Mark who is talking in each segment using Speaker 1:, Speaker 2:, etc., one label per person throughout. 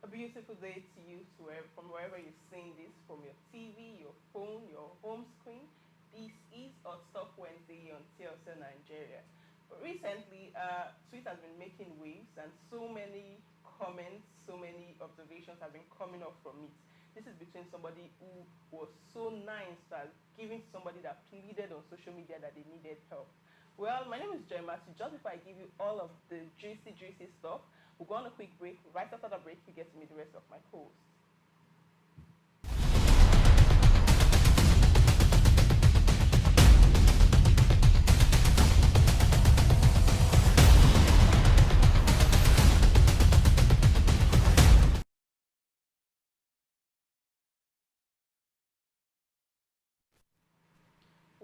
Speaker 1: A beautiful day to you, from wherever you're seeing this, from your TV, your phone, your home screen. This is Hot Stuff Wednesday on TSL Nigeria. But recently, tweet has been making waves, and so many comments, so many observations have been coming up from it. This is between somebody who was so nice that giving to somebody that pleaded on social media that they needed help. Well, my name is Gemma. So just before I give you all of the juicy stuff, we'll go on a quick break. Right after the break, you get to meet the rest of my hosts.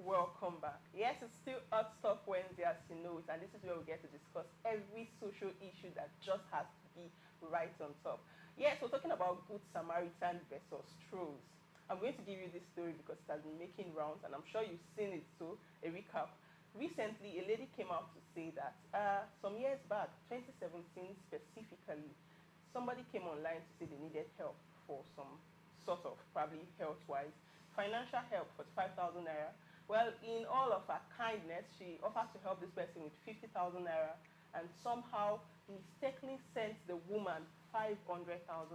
Speaker 1: Welcome back. Yes, it's still Hot Stuff Wednesday, as you know it, and this is where we get to discuss every social issue that just has to be right on top. Yes, we're talking about Good Samaritan versus Trolls. I'm going to give you this story because it has been making rounds, and I'm sure you've seen it. So, a recap. Recently, a lady came out to say that some years back, 2017 specifically, somebody came online to say they needed help for some sort of, probably health-wise, financial help for 5,000 naira. Well, in all of her kindness, she offered to help this person with 50,000 naira and somehow mistakenly sent the woman 500,000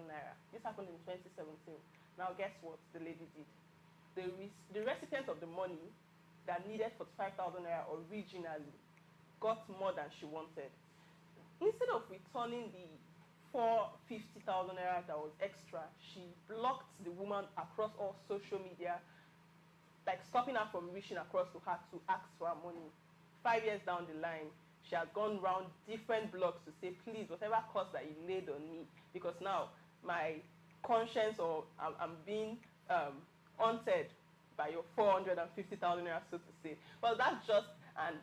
Speaker 1: naira. This happened in 2017. Now, guess what the lady did? The recipient of the money that needed 45,000 naira originally got more than she wanted. Instead of returning the 450,000 naira that was extra, she blocked the woman across all social media, like stopping her from reaching across to her to ask for her money. 5 years down the line, she has gone round different blogs to say, please, whatever cost that you laid on me, because now my conscience or I'm being haunted by your 450,000 naira, so to say. Well, that's just an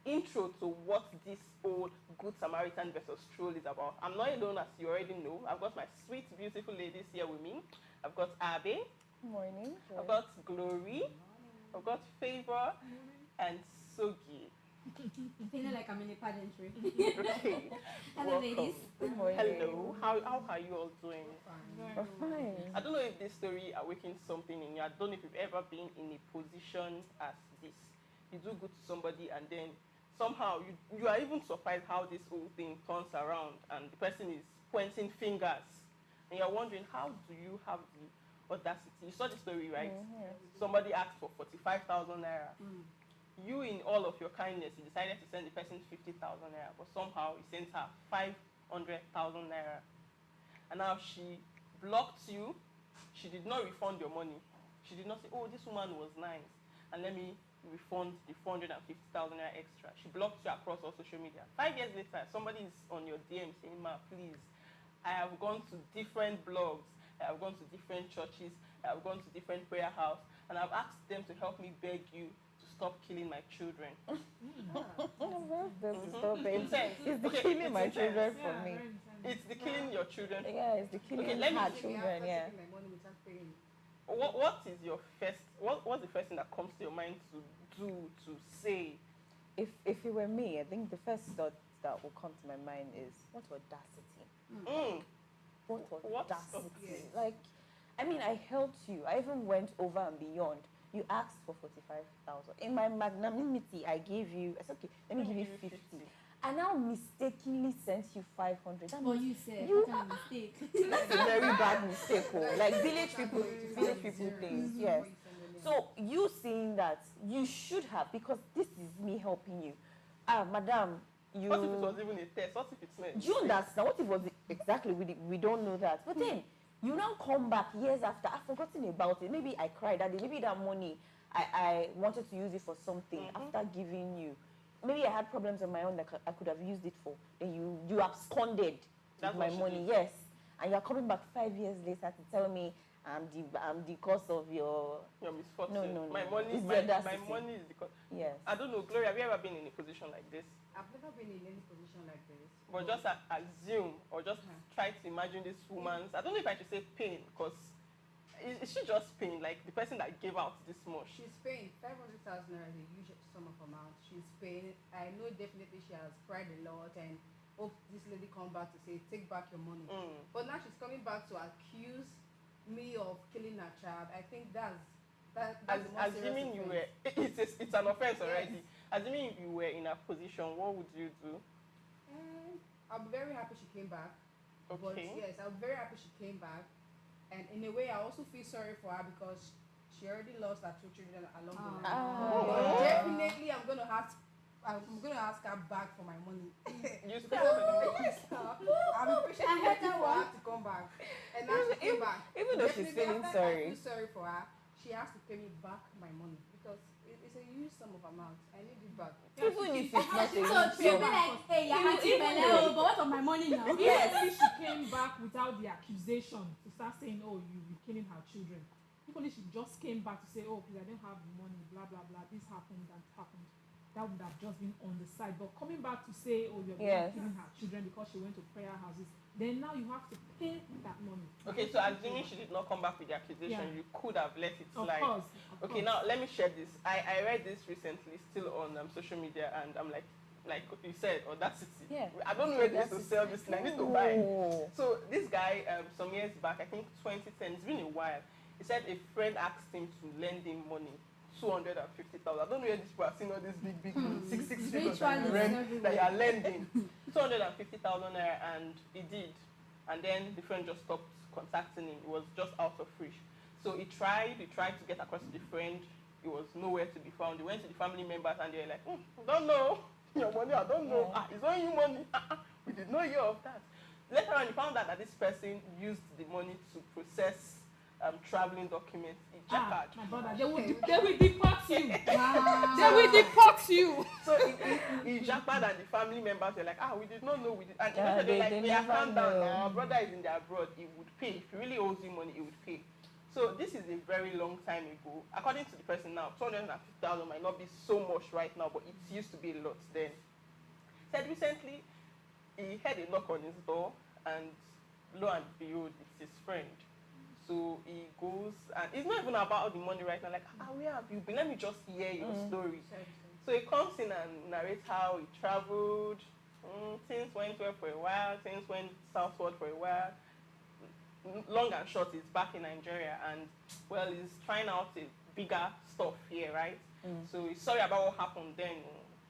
Speaker 1: intro to what this whole Good Samaritan versus Troll is about. I'm not alone, as you already know. I've got my sweet, beautiful ladies here with me. I've got Abe.
Speaker 2: Morning.
Speaker 1: I've got Glory. I've got Favor and Sogi.
Speaker 3: Feeling like I'm in a pageantry.
Speaker 1: Okay.
Speaker 3: Hello,
Speaker 1: Welcome.
Speaker 3: ladies.
Speaker 2: Good morning.
Speaker 1: Hello. How are you all doing?
Speaker 2: We're fine.
Speaker 1: I don't know if this story awakens something in you. I don't know if you've ever been in a position as this. You do good to somebody and then somehow you are even surprised how this whole thing turns around and the person is pointing fingers. And you're wondering, how do you have the audacity? You saw the story, right?
Speaker 2: Yes.
Speaker 1: Somebody asked for 45,000 naira. You, in all of your kindness, you decided to send the person 50,000 naira, but somehow you sent her 500,000 naira. And now she blocked you. She did not refund your money. She did not say, oh, this woman was nice, and let me refund the 450,000 naira extra. She blocked you across all social media. 5 years later, somebody is on your DM saying, ma, please, I have gone to different blogs, I have gone to different churches, I have gone to different prayer houses, and I've asked them to help me beg you to stop killing my children.
Speaker 2: It's the killing my children for me.
Speaker 1: It's the killing your children.
Speaker 2: Yeah, it's the killing her children, yeah.
Speaker 1: What is your first, what's the first thing that comes to your mind to do, to say?
Speaker 2: If it were me, I think the first thought that will come to my mind is, what audacity? What audacity?
Speaker 1: Yes.
Speaker 2: Like, I mean, I helped you. I even went over and beyond. You asked for 45,000. In my magnanimity, I gave you, I said, okay, let me give you 50. I now mistakenly sent you 500.
Speaker 3: That what you said.
Speaker 2: You
Speaker 3: What kind of mistake?
Speaker 2: That's a very bad mistake. Oh. Like village people things. Yes. So you saying that you should have, because this is me helping you. Madam, you.
Speaker 1: What if it was even a test? What if it's not?
Speaker 2: Do you understand? What if it was exactly? We don't know that. But then you now come back years after. I've forgotten about it. Maybe I cried that day. Maybe that money I wanted to use it for something after giving you. Maybe I had problems on my own that I could have used it for. Then you absconded with my money. Yes. And you're coming back 5 years later to tell me I'm the cause of your
Speaker 1: misfortune.
Speaker 2: No.
Speaker 1: My money, my money is because.
Speaker 2: Yes.
Speaker 1: I don't know, Gloria. Have you ever been in a position like this?
Speaker 4: I've never been in any position like this.
Speaker 1: But just assume or just try to imagine this woman's. I don't know if I should say pain, because is she just pain? Like the person that gave out this much.
Speaker 4: She's paying 500,000 naira is a huge sum of amount. She's paying. I know definitely she has cried a lot, and hope this lady come back to say, take back your money. But now she's coming back to accuse me of killing her child. I think that's the most serious
Speaker 1: Assuming you were,
Speaker 4: offense.
Speaker 1: it's an offense already.
Speaker 4: Yes.
Speaker 1: Assuming you were in a position, what would you do?
Speaker 4: I'm very happy she came back. But
Speaker 1: Okay.
Speaker 4: yes, I'm very happy she came back. And in a way, I also feel sorry for her because she already lost her 2 children along the line. But definitely, I'm gonna ask her back for my money.
Speaker 1: You
Speaker 4: Because
Speaker 1: still have the
Speaker 4: yes, I've been patiently waiting for her to come back, and now she came back.
Speaker 2: Even though she's
Speaker 4: Definitely,
Speaker 2: feeling
Speaker 4: after
Speaker 2: sorry.
Speaker 4: I feel sorry for her. She has to pay me back my money because it's a huge sum of amount. I need it back.
Speaker 2: Even if it's not a
Speaker 3: So
Speaker 2: huge
Speaker 3: she'll be
Speaker 2: sum.
Speaker 3: like, hey, you're
Speaker 2: Even
Speaker 3: but what of my money now?
Speaker 2: Yes.
Speaker 5: Even if she came back without the accusation to start saying, oh, you're killing her children. Even if she just came back to say, oh, please, I don't have the money, blah, blah, blah, this happened, that happened. That would have just been on the side. But coming back to say, oh, you're
Speaker 2: Yes.
Speaker 5: killing her children because she went to prayer houses, then now you have to pay that money.
Speaker 1: Okay, so assuming she did not come back with the accusation,
Speaker 5: Yeah.
Speaker 1: you could have let it
Speaker 5: Of
Speaker 1: slide.
Speaker 5: course. of
Speaker 1: Okay,
Speaker 5: course.
Speaker 1: now let me share this. I read this recently, still on social media, and I'm like you said, audacity.
Speaker 2: Yeah.
Speaker 1: I don't know where they used to sell this thing. I need to buy.
Speaker 2: Oh.
Speaker 1: So this guy, some years back, I think 2010, it's been a while. He said a friend asked him to lend him money, 250,000. I don't know where these people are seeing all these big six figures that you rent, that you are lending. 250,000 naira, and he did. And then the friend just stopped contacting him. It was just out of reach. So he tried to get across to the friend. It was nowhere to be found. He went to the family members and they were like, don't know your money, I don't know. It's on you money. We did not hear of that. Later on, he found out that this person used the money to process traveling documents. He jackered.
Speaker 5: My brother, they will deport you.
Speaker 3: Wow.
Speaker 5: They will deport you.
Speaker 1: So he jackered, and the family members were like, we did not know. We did. And
Speaker 2: Yeah,
Speaker 1: eventually
Speaker 2: they
Speaker 1: they were like,
Speaker 2: never
Speaker 1: calm down
Speaker 2: know.
Speaker 1: now. Our brother is in the abroad. He would pay. If he really owes you money, he would pay. So this is a very long time ago. According to the person now, 250,000 might not be so much right now, but it used to be a lot then. Said recently, he had a knock on his door, and lo and behold, it's his friend. So he goes, and it's not even about the money right now. Like, where have you been? Let me just hear your story. So he comes in and narrates how he traveled. Things went well for a while. Things went southward for a while. Long and short, he's back in Nigeria, and well, he's trying out a bigger stuff here, right? So he's sorry about what happened then,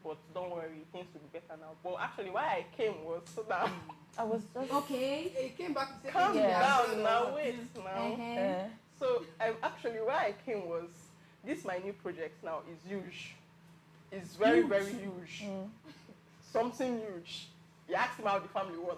Speaker 1: but don't worry, things will be better now. But actually, why I came was so that
Speaker 2: I was just
Speaker 3: Okay.
Speaker 4: He came back to say,
Speaker 1: calm
Speaker 2: Yeah.
Speaker 1: down now, wait now.
Speaker 3: Uh-huh.
Speaker 1: So actually, why I came was this my new project now is huge. It's very very huge. Something huge. He asked him how the family was.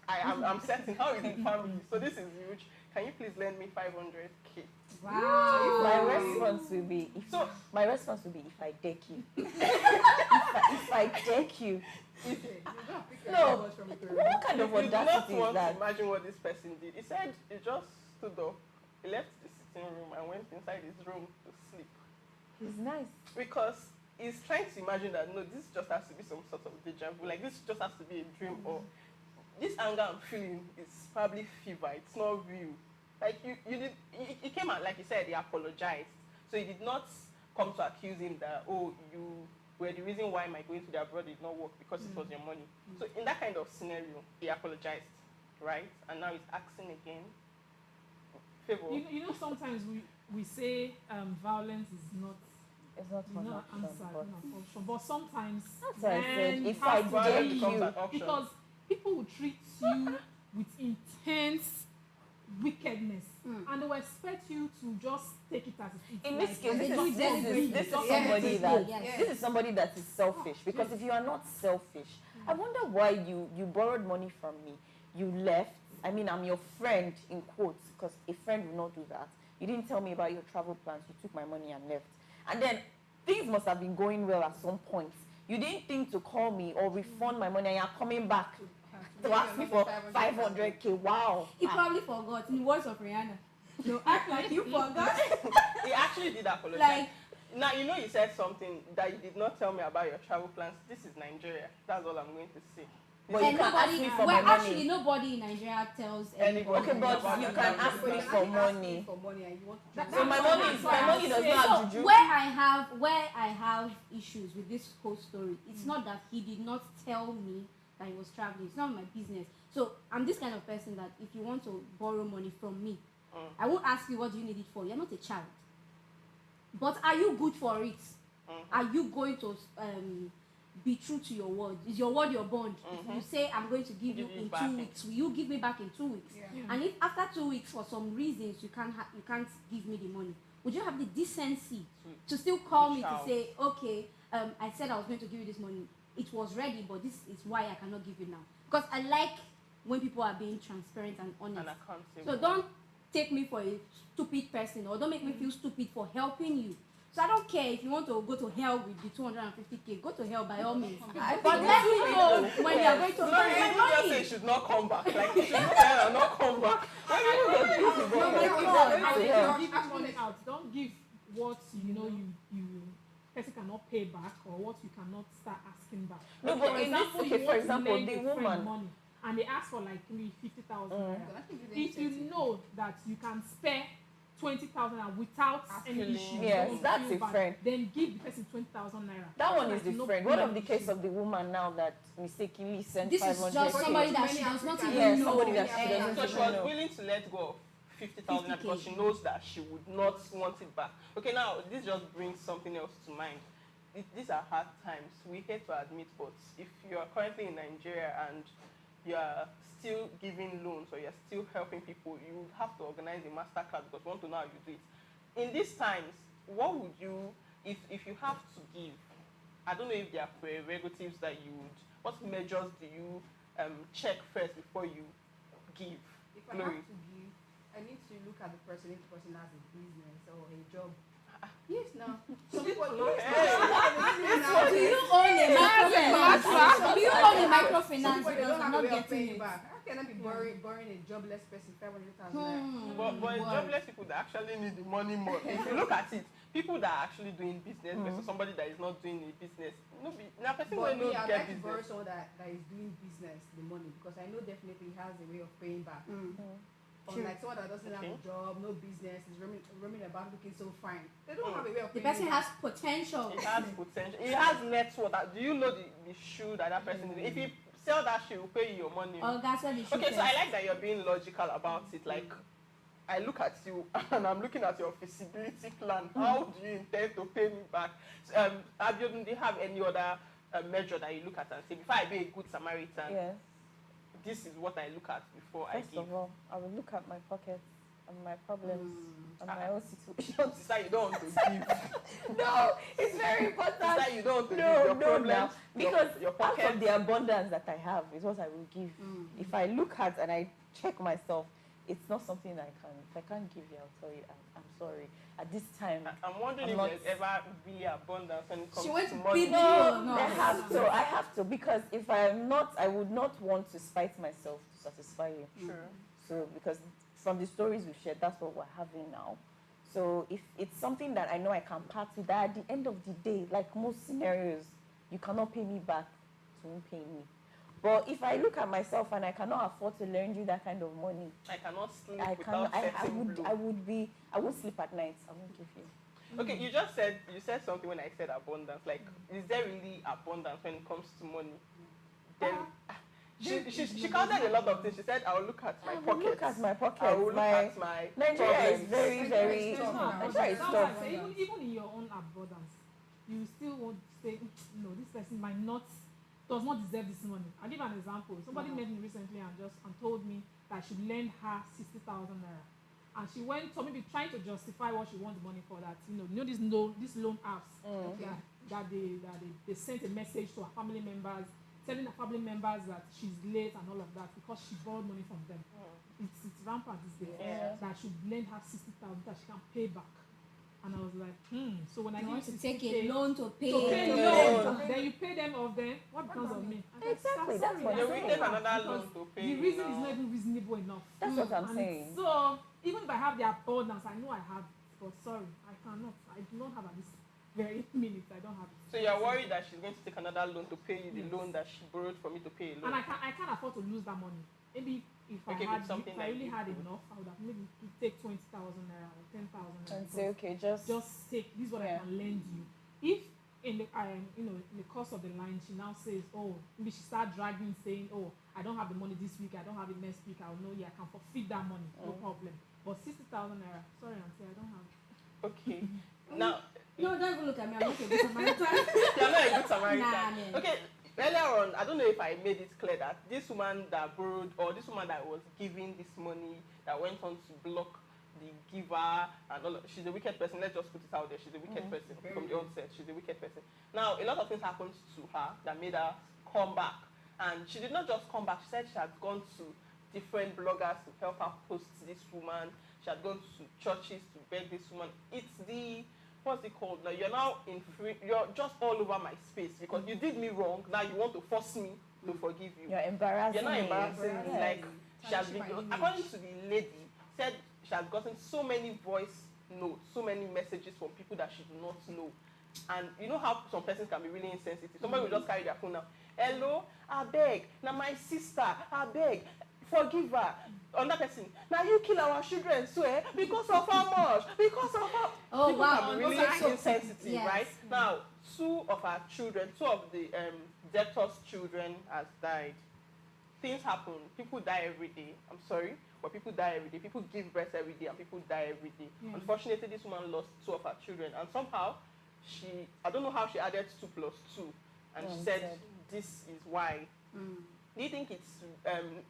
Speaker 1: I'm certain how is the family. So this is huge. Can you please lend me 500K?
Speaker 3: Wow.
Speaker 2: my response will be if
Speaker 1: So-
Speaker 2: I deck you. if I deck you.
Speaker 4: you don't pick your
Speaker 2: No.
Speaker 4: numbers from the
Speaker 2: What kind of
Speaker 1: You do not
Speaker 2: audacity is
Speaker 1: want to
Speaker 2: that?
Speaker 1: imagine what this person did. He said he just stood up, he left the sitting room and went inside his room to sleep.
Speaker 2: It's nice.
Speaker 1: Because he's trying to imagine that no, this just has to be some sort of deja vu. Like this just has to be a dream, or this anger I'm feeling is probably fever. It's not real. Like he came out, like he said, he apologized. So he did not come to accuse him that you were the reason why my going to the abroad did not work because it was your money. So in that kind of scenario, he apologized, right? And now he's asking again. Favor.
Speaker 5: You know, sometimes we say violence is not
Speaker 2: It's not an
Speaker 5: not
Speaker 2: option,
Speaker 5: answer,
Speaker 2: but
Speaker 5: not option. But sometimes
Speaker 2: that's why I said
Speaker 5: men
Speaker 2: if
Speaker 5: have
Speaker 2: I
Speaker 5: to
Speaker 1: Violence
Speaker 2: deck
Speaker 5: be-
Speaker 1: becomes
Speaker 2: you,
Speaker 1: an option.
Speaker 5: because people will treat you with intense wickedness, and they will expect you to just take it as it is.
Speaker 2: in this case,
Speaker 3: They
Speaker 2: this
Speaker 3: do
Speaker 2: is
Speaker 3: it very, very
Speaker 2: this is
Speaker 3: good.
Speaker 2: somebody
Speaker 3: Yes,
Speaker 2: that
Speaker 3: yes.
Speaker 2: this is somebody that is selfish. Because if you are not selfish, I wonder why you borrowed money from me, you left. I mean, I'm your friend in quotes because a friend will not do that. You didn't tell me about your travel plans. You took my money and left. And then things must have been going well at some point. You didn't think to call me or refund my money, and you're coming back to ask me for 500K. Wow.
Speaker 3: He probably forgot. In the words of Rihanna. No, act like you forgot.
Speaker 1: He actually did apologize.
Speaker 3: Like,
Speaker 1: Now, you know you said something that you did not tell me about your travel plans. This is Nigeria. That's all I'm going to say.
Speaker 2: But you
Speaker 3: and
Speaker 2: can ask
Speaker 3: nobody,
Speaker 2: me for
Speaker 3: well,
Speaker 2: my
Speaker 3: actually,
Speaker 2: money.
Speaker 3: nobody in Nigeria tells
Speaker 1: Anybody.
Speaker 3: anybody.
Speaker 2: Okay, but
Speaker 1: about
Speaker 2: you
Speaker 1: your
Speaker 2: can
Speaker 1: travel
Speaker 2: ask me
Speaker 1: plans.
Speaker 2: for money.
Speaker 4: For money and you want to
Speaker 5: That-
Speaker 2: So my money
Speaker 5: that's
Speaker 2: is
Speaker 5: why
Speaker 2: my
Speaker 5: I
Speaker 2: money does
Speaker 5: say-
Speaker 2: not
Speaker 3: So
Speaker 2: have juju.
Speaker 3: where I have issues with this whole story, it's not that he did not tell me that he was traveling. It's not my business. So I'm this kind of person that if you want to borrow money from me, I won't ask you what do you need it for. You're not a child. But are you good for it? Are you going to be true to your word? Is your word your bond? If you say I'm going to give you in 2 weeks, will you give me back in 2 weeks? And if after 2 weeks for some reasons you can't give me the money, would you have the decency to still call me to say, okay, I said I was going to give you this money. It was ready, but this is why I cannot give you now. Because I like when people are being transparent and honest.
Speaker 1: And accountable.
Speaker 3: So don't take me for a stupid person, or don't make me feel stupid for helping you. So I don't care if you want to go to hell with the 250K, go to hell by all means. But let me know when you are going to
Speaker 1: No, you just say it should not come back. Like, it should not come back.
Speaker 5: Give money out. Don't give what you know you person cannot pay back, or what you cannot start asking back.
Speaker 2: No, but in this, okay, for example, the woman.
Speaker 5: Money, and they ask for like maybe 50,000 naira. If you know that you can spare 20,000 naira without any issue,
Speaker 2: yes, that's different.
Speaker 5: Then give the person 20,000 naira.
Speaker 2: That one is different. What of the case of the woman now that mistakenly sent 500?
Speaker 3: This is just somebody that she does not even know.
Speaker 2: Somebody that she doesn't
Speaker 1: So she
Speaker 2: even
Speaker 1: was
Speaker 2: know.
Speaker 1: willing to let go of 50,000 because she knows that she would not want it back. Okay, now this just brings something else to mind. These are hard times. We hate to admit, but if you are currently in Nigeria and you are still giving loans or you're still helping people, you would have to organize a masterclass because we want to know how you do it. In these times, what would you, if you have to give, I don't know if there are prerogatives that you would, what measures do you check first before you give?
Speaker 4: If I have to give, I need to look at the person, if the person has a business or a job. Yes, now. Some people
Speaker 3: Do you own a microfinance? Do you own a microfinance?
Speaker 4: They
Speaker 3: Because
Speaker 4: don't
Speaker 3: I'm
Speaker 4: have a
Speaker 3: not
Speaker 4: way of paying
Speaker 3: getting it.
Speaker 4: back. How can I be borrowing a jobless person 500,000 naira?
Speaker 1: But it's jobless people that actually need the money more. If you look at it, people that are actually doing business versus somebody that is not doing a business. Now, person
Speaker 4: But
Speaker 1: will
Speaker 4: me,
Speaker 1: not
Speaker 4: I'd
Speaker 1: get
Speaker 4: like to borrow
Speaker 1: business.
Speaker 4: someone that is doing business the money, because I know definitely he has a way of paying back. Unlike someone that doesn't have a job, no business, is roaming about looking so fine. They don't have a way of
Speaker 3: The
Speaker 4: paying
Speaker 3: person
Speaker 4: back.
Speaker 3: has potential.
Speaker 1: It has potential. It has net worth. Do you know the shoe that person is? If you sell that shoe, will pay you your money.
Speaker 3: Oh, that's what the shoe
Speaker 1: Okay, so I like that you're being logical about it. Like, I look at you and I'm looking at your feasibility plan. How do you intend to pay me back? Abiodun, do you have any other measure that you look at and say, before I be a good Samaritan,
Speaker 2: Yes.
Speaker 1: this is what I look at before I
Speaker 2: First
Speaker 1: give?
Speaker 2: of all, I will look at my pockets and my problems and my own situation.
Speaker 1: Sister, you don't want to give.
Speaker 2: No, it's very important.
Speaker 1: Sister, you don't want to give
Speaker 2: No,
Speaker 1: your
Speaker 2: no,
Speaker 1: problems,
Speaker 2: now. Because
Speaker 1: your
Speaker 2: out
Speaker 1: pockets.
Speaker 2: of the abundance that I have is what I will give. If I look at and I check myself, it's not something I can. If I can't give you, I'll tell you. I'm sorry. At this time,
Speaker 1: I'm wondering
Speaker 2: I'm
Speaker 1: if
Speaker 2: not-
Speaker 1: there's ever really abundance when it comes
Speaker 3: She went
Speaker 1: to
Speaker 3: to
Speaker 1: money.
Speaker 3: bid
Speaker 2: no,
Speaker 3: No,
Speaker 2: I
Speaker 3: no.
Speaker 2: have to. I have to, because if I'm not, I would not want to spite myself to satisfy you.
Speaker 1: Sure.
Speaker 2: So because from the stories we've shared, that's what we're having now. So if it's something that I know I can part with, that at the end of the day, like most scenarios, you cannot pay me back, it won't pay me. But if I look at myself and I cannot afford to lend you that kind of money,
Speaker 1: I cannot sleep
Speaker 2: I
Speaker 1: without
Speaker 2: cannot.
Speaker 1: setting blue.
Speaker 2: I won't sleep at night. I won't give you.
Speaker 1: Okay, you said something when I said abundance. Like, is there really abundance when it comes to money? Then she counted a lot of things. She said, "I will look at my
Speaker 2: I will
Speaker 1: pockets.
Speaker 2: look at my pockets.
Speaker 1: I will look at my
Speaker 2: Nigeria is
Speaker 1: problems."
Speaker 2: very, very.
Speaker 4: Nigeria is tough.
Speaker 2: Nigeria is
Speaker 5: That's
Speaker 2: tough.
Speaker 5: why I say, even in your own abundance, you still want to say, no, this person does not deserve this money. I'll give an example. Somebody met me recently and told me that I should lend her 60,000 naira. And she went to maybe trying to justify what she wants the money for, that these loan apps that they sent a message to her family members, telling her family members that she's late and all of that because she borrowed money from them. It's rampant these days. That I should lend her 60,000 that she can pay back. And I was like, so when I
Speaker 3: You
Speaker 5: give
Speaker 3: want to
Speaker 5: 60K
Speaker 3: take a loan to pay.
Speaker 5: loan, then you pay them off, then what becomes of me? And
Speaker 2: Exactly,
Speaker 5: I'm
Speaker 2: that's
Speaker 5: sorry,
Speaker 2: what
Speaker 1: They
Speaker 2: I'm
Speaker 1: will
Speaker 2: saying.
Speaker 1: take another loan to pay.
Speaker 5: the
Speaker 1: you
Speaker 5: reason
Speaker 1: now.
Speaker 5: is not even reasonable enough.
Speaker 2: That's what I'm
Speaker 5: And
Speaker 2: saying.
Speaker 5: so even if I have the abundance, I know I have it, but sorry, I cannot. I do not have at this very minute. I don't have it.
Speaker 1: So you're worried that she's going to take another loan to pay you the loan that she borrowed from you to pay a loan.
Speaker 5: And I can't afford to lose that money. Maybe if
Speaker 1: Okay,
Speaker 5: I
Speaker 1: it's something
Speaker 5: if I
Speaker 1: that
Speaker 5: really
Speaker 1: you
Speaker 5: had
Speaker 1: could.
Speaker 5: enough, I would have maybe take 20,000 naira or 10,000 naira.
Speaker 2: And say, okay, just
Speaker 5: Just take this is what I
Speaker 2: Yeah.
Speaker 5: can lend you. If in the in the course of the line, she now says, oh, maybe she start dragging, saying, oh, I don't have the money this week, I don't have it next week, I'll know, yeah, I can forfeit that money, no problem. But 60,000 naira, sorry, auntie, I don't have it.
Speaker 1: Okay. Now,
Speaker 3: No, don't even look at me. I'm not a good Samaritan.
Speaker 1: you're not a good Samaritan.
Speaker 3: Nah, man.
Speaker 1: Okay, earlier on, I don't know if I made it clear that this woman that borrowed, or this woman that was giving this money, that went on to block the giver, and all, she's a wicked person. Let's just put it out there. She's a wicked person from the onset. She's a wicked person. Now, a lot of things happened to her that made her come back. And she did not just come back. She said she had gone to different bloggers to help her post this woman. She had gone to churches to beg this woman. It's the, what's it called? Now you're now in free, you're just all over my space because you did me wrong. Now you want to force me to forgive you.
Speaker 2: You're embarrassing.
Speaker 1: You're not embarrassing me.
Speaker 2: Yes.
Speaker 1: Like she has been, according to the lady, said she has gotten so many voice notes, so many messages from people that she do not know. And you know how some persons can be really insensitive. Somebody will just carry their phone now. Hello, I beg. Now my sister, I beg. Forgive her. Another person. Now you kill our children, swear, because of how much? Because of how.
Speaker 3: Oh,
Speaker 1: people
Speaker 3: wow.
Speaker 1: can be really
Speaker 3: Okay.
Speaker 1: insensitive,
Speaker 3: Yes.
Speaker 1: right? Now, two of the debtors' children has died. Things happen. People die every day. I'm sorry, but people die every day. People give birth every day, and people die every day.
Speaker 5: Yeah.
Speaker 1: Unfortunately, this woman lost two of her children, and somehow I don't know how she added 2 plus 2, and she said this is why. Do you think it's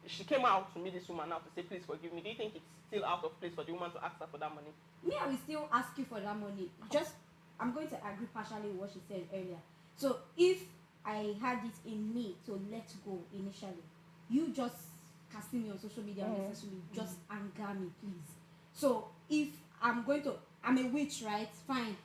Speaker 1: she came out to meet this woman now to say please forgive me? Do you think it's still out of place for the woman to ask her for that money?
Speaker 3: Me, I will still ask you for that money. Just, I'm going to agree partially with what she said earlier. So if I had it in me to let go initially, you just casting me on social media unnecessarily, just anger me, please. So if I'm a witch, right? Fine.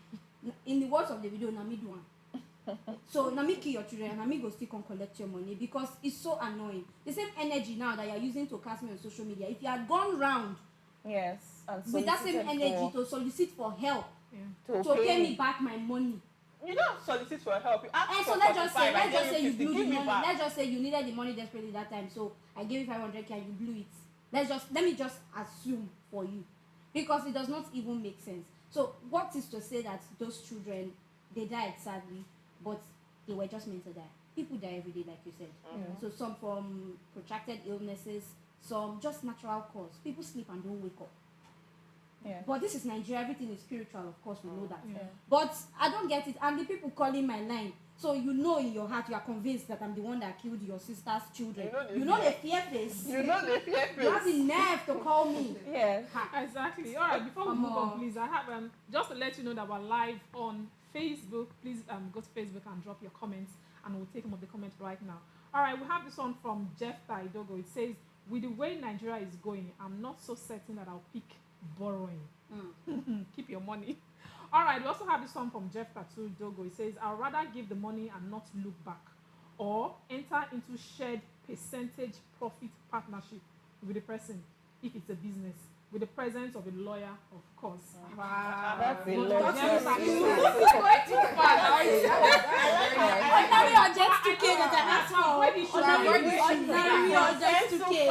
Speaker 3: In the words of the video, Nami do one. So Nami kill your children and Nami go still come collect your money because it's so annoying. The same energy now that you're using to cast me on social media, if you had gone round
Speaker 2: Yes. And
Speaker 3: with that same
Speaker 2: solicited
Speaker 3: energy
Speaker 2: for-
Speaker 3: to solicit for help,
Speaker 5: Yeah.
Speaker 3: to pay me back my money.
Speaker 1: You don't solicit for help. You ask
Speaker 3: And
Speaker 1: for
Speaker 3: so let's just
Speaker 1: 45, I
Speaker 3: say
Speaker 1: gave
Speaker 3: you blew
Speaker 1: 50,
Speaker 3: the
Speaker 1: give me
Speaker 3: money.
Speaker 1: back.
Speaker 3: Let's just say you needed the money desperately that time. So I gave you 500k and you blew it. Let me just assume for you, because it does not even make sense. So what is to say that those children, they died sadly, but they were just meant to die? People die every day, like you said. So some from protracted illnesses, some just natural cause. People sleep and don't wake up.
Speaker 2: Yeah.
Speaker 3: But this is Nigeria, everything is spiritual, of course, we know that.
Speaker 5: Yeah.
Speaker 3: But I don't get it. And the people calling my line, so you know in your heart, you are convinced that I'm the one that killed your sister's children.
Speaker 1: You know
Speaker 3: the fear face.
Speaker 1: You know the fear
Speaker 3: You have
Speaker 1: face.
Speaker 3: the nerve to call me.
Speaker 2: Yes.
Speaker 3: Ha.
Speaker 5: Exactly. All right. Before we
Speaker 3: Come
Speaker 5: move on,
Speaker 3: on.
Speaker 5: please, I have just to let you know that we're live on Facebook. Please go to Facebook and drop your comments, and we'll take some of the comments right now. All right. We have this one from Jeff Taidogo. It says, "With the way Nigeria is going, I'm not so certain that I'll pick borrowing. Keep your money." All right. We also have this one from Jeff Taidogo. It says, "I'd rather give the money and not look back, or enter into shared percentage profit partnership with the person if it's a business, with the presence of a lawyer, of course."
Speaker 4: Wow.
Speaker 2: That's a
Speaker 5: But
Speaker 2: lot.
Speaker 5: Jeff
Speaker 2: That's
Speaker 5: Taidogo-
Speaker 3: Going too far. Ordinary or just 2K that I asked for. Ordinary or just 2K.
Speaker 5: I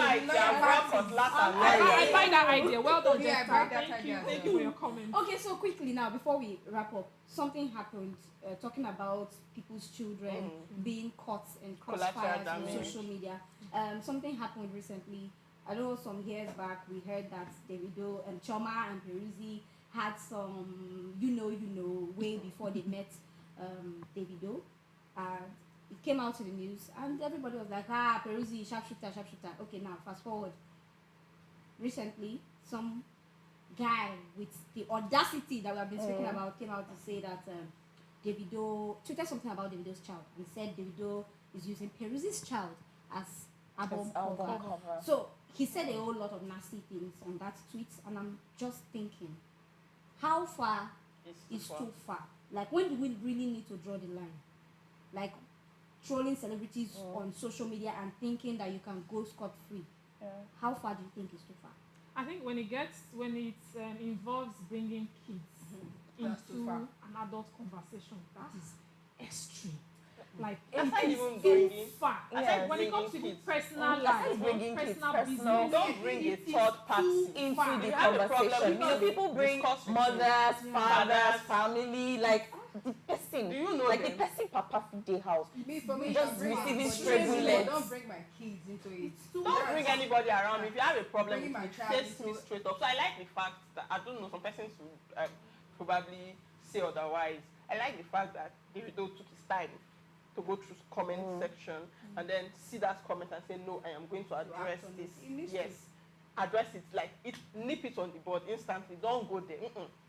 Speaker 5: find that idea. Well done,
Speaker 4: Yeah,
Speaker 5: Jeff.
Speaker 4: I like that
Speaker 5: Thank
Speaker 4: idea
Speaker 5: you.
Speaker 4: as
Speaker 5: Thank
Speaker 4: well.
Speaker 5: you for your comments.
Speaker 3: Okay, so quickly now, before we wrap up, something happened talking about people's children being caught in
Speaker 1: Collateral
Speaker 3: crossfires on
Speaker 1: damage.
Speaker 3: social media. Something happened recently. I know some years back we heard that Davido and Choma and Peruzzi had some, way before they met Davido. It came out to the news and everybody was like, Peruzzi, sharpshooter. Okay, now fast forward. Recently, some guy with the audacity that we have been speaking about came out to say that Davido tweeted something about Davido's child and said Davido is using Peruzzi's child as album cover. So he said a whole lot of nasty things on that tweet, and I'm just thinking, how far is too far? Like, when do we really need to draw the line? Like, trolling celebrities on social media and thinking that you can go scot-free. How far do you think is too far?
Speaker 5: I think when it involves bringing kids
Speaker 4: That's too
Speaker 5: into
Speaker 4: far.
Speaker 5: an adult conversation, that is extreme. Like,
Speaker 1: That's not
Speaker 5: it
Speaker 1: even
Speaker 5: is
Speaker 1: bringing-
Speaker 5: too far.
Speaker 2: Yes.
Speaker 5: When it comes to
Speaker 1: Bringing kids.
Speaker 5: personal
Speaker 2: That's
Speaker 5: life,
Speaker 2: bringing kids,
Speaker 5: personal
Speaker 2: personal-
Speaker 5: business,
Speaker 1: Don't bring a
Speaker 5: it is
Speaker 1: third party
Speaker 5: too
Speaker 2: into
Speaker 5: far.
Speaker 2: the
Speaker 1: You have a problem
Speaker 2: conversation.
Speaker 1: with
Speaker 2: People bring
Speaker 1: discuss with
Speaker 2: mothers,
Speaker 1: you.
Speaker 2: fathers,
Speaker 1: Fathers.
Speaker 2: family, like the person person.
Speaker 1: Do you know
Speaker 2: like
Speaker 1: them?
Speaker 2: the person Papa Fide house.
Speaker 4: For me,
Speaker 2: Just
Speaker 4: don't bring
Speaker 2: receiving
Speaker 4: anybody.
Speaker 2: stray bullets.
Speaker 4: Don't bring my kids into it.
Speaker 1: Don't bring anybody around me. If you have a problem
Speaker 4: Bringing
Speaker 1: with
Speaker 4: my
Speaker 1: me,
Speaker 4: child
Speaker 1: face me
Speaker 4: into-
Speaker 1: straight up. So I like the fact that, I don't know, some persons would probably say otherwise. I like the fact that Davido took his time to go through comment section and then see that comment and say, no, I am going to address
Speaker 4: act on
Speaker 1: this.
Speaker 4: it. He needs
Speaker 1: Yes. Address it, like nip it on the board instantly. Don't go there.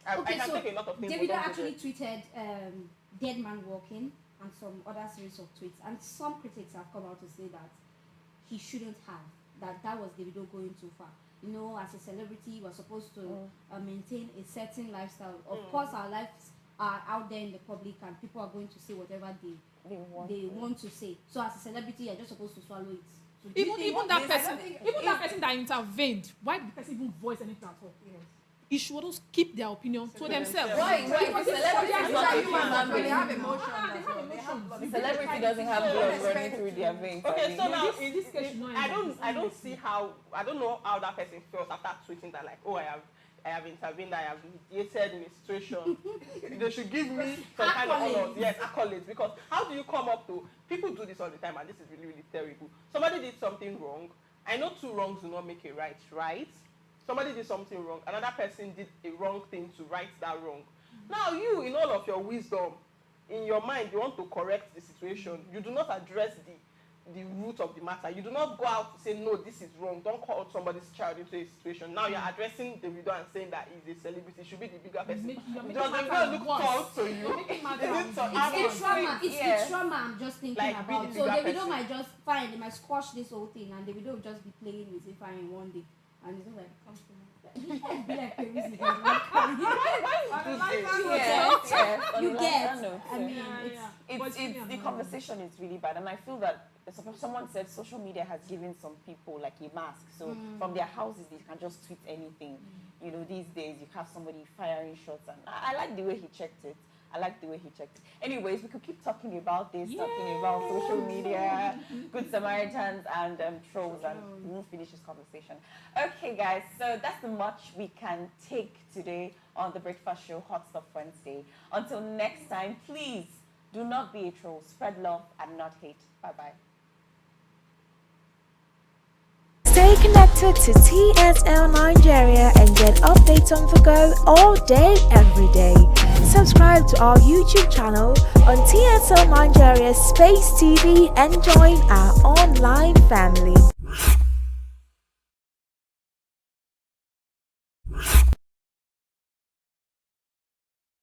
Speaker 1: I
Speaker 3: Okay,
Speaker 1: can
Speaker 3: so
Speaker 1: take a lot of things. but
Speaker 3: Davido
Speaker 1: don't go
Speaker 3: actually
Speaker 1: there.
Speaker 3: tweeted Dead Man Walking and some other series of tweets, and some critics have come out to say that he shouldn't have, that was Davido going too far. You know, as a celebrity, we're supposed to maintain a certain lifestyle. Of course, our lives are out there in the public and people are going to say whatever they want to say. So as a celebrity, you're just supposed to swallow it. So do you think
Speaker 5: Even that
Speaker 3: this-
Speaker 5: person that intervened, why did the person even voice anything at all? He should also keep their opinion to themselves.
Speaker 2: Why?
Speaker 5: Because
Speaker 2: The
Speaker 5: it's
Speaker 2: celebrity
Speaker 5: so
Speaker 2: is not a
Speaker 4: human
Speaker 2: human
Speaker 4: being. They
Speaker 2: being.
Speaker 4: have emotions
Speaker 5: Ah,
Speaker 4: as well. They have blood.
Speaker 2: The celebrity doesn't have blood running through their veins.
Speaker 1: Okay,
Speaker 2: I mean.
Speaker 1: so now
Speaker 5: this case should not
Speaker 1: I
Speaker 5: end
Speaker 1: don't
Speaker 5: like this.
Speaker 1: I don't see how I don't know how that person feels after tweeting that, like, oh, I have intervened, I have mediated in a situation. They should give me some kind of honor. Yes, accolades. Because how do you come up to, people do this all the time and this is really, really terrible. Somebody did something wrong. I know two wrongs do not make a right, right? Somebody did something wrong. Another person did a wrong thing to right that wrong. Now you, in all of your wisdom, in your mind, you want to correct the situation. You do not address the root of the matter. You do not go out to say, no, this is wrong. Don't call out somebody's child into a situation. Now you're addressing the video and saying that he's a celebrity. Should be the bigger person.
Speaker 5: You're making
Speaker 1: Does the
Speaker 5: matters
Speaker 1: girl look
Speaker 5: worse.
Speaker 1: tall to you?
Speaker 5: You're making matters
Speaker 1: Is it
Speaker 5: worse.
Speaker 1: so-
Speaker 3: It's the trauma. It's
Speaker 2: Yeah.
Speaker 3: the trauma I'm just thinking
Speaker 1: Like, be
Speaker 3: about.
Speaker 1: the
Speaker 3: So
Speaker 1: bigger
Speaker 3: Davido
Speaker 1: person.
Speaker 3: might just fine. They might squash this whole thing, and Davido will just be playing with it fine one day, and it's not like comes to me. You can't be like Peruzzi. You get. I mean,
Speaker 2: It's the conversation is really bad, and I feel that someone said social media has given some people like a mask. So from their houses, they can just tweet anything. You know, these days you have somebody firing shots, and I like the way he checked it. I like the way he checked it. Anyways, we could keep talking about this, talking about social media, good Samaritans, and trolls, and we won't finish this conversation. Okay, guys, so that's the much we can take today on the Breakfast Show Hot Stuff Wednesday. Until next time, please do not be a troll. Spread love and not hate. Bye-bye.
Speaker 6: Stay connected to TSL Nigeria and get updates on the go all day, every day. Subscribe to our YouTube channel on TSL Nigeria Space TV and join our online family.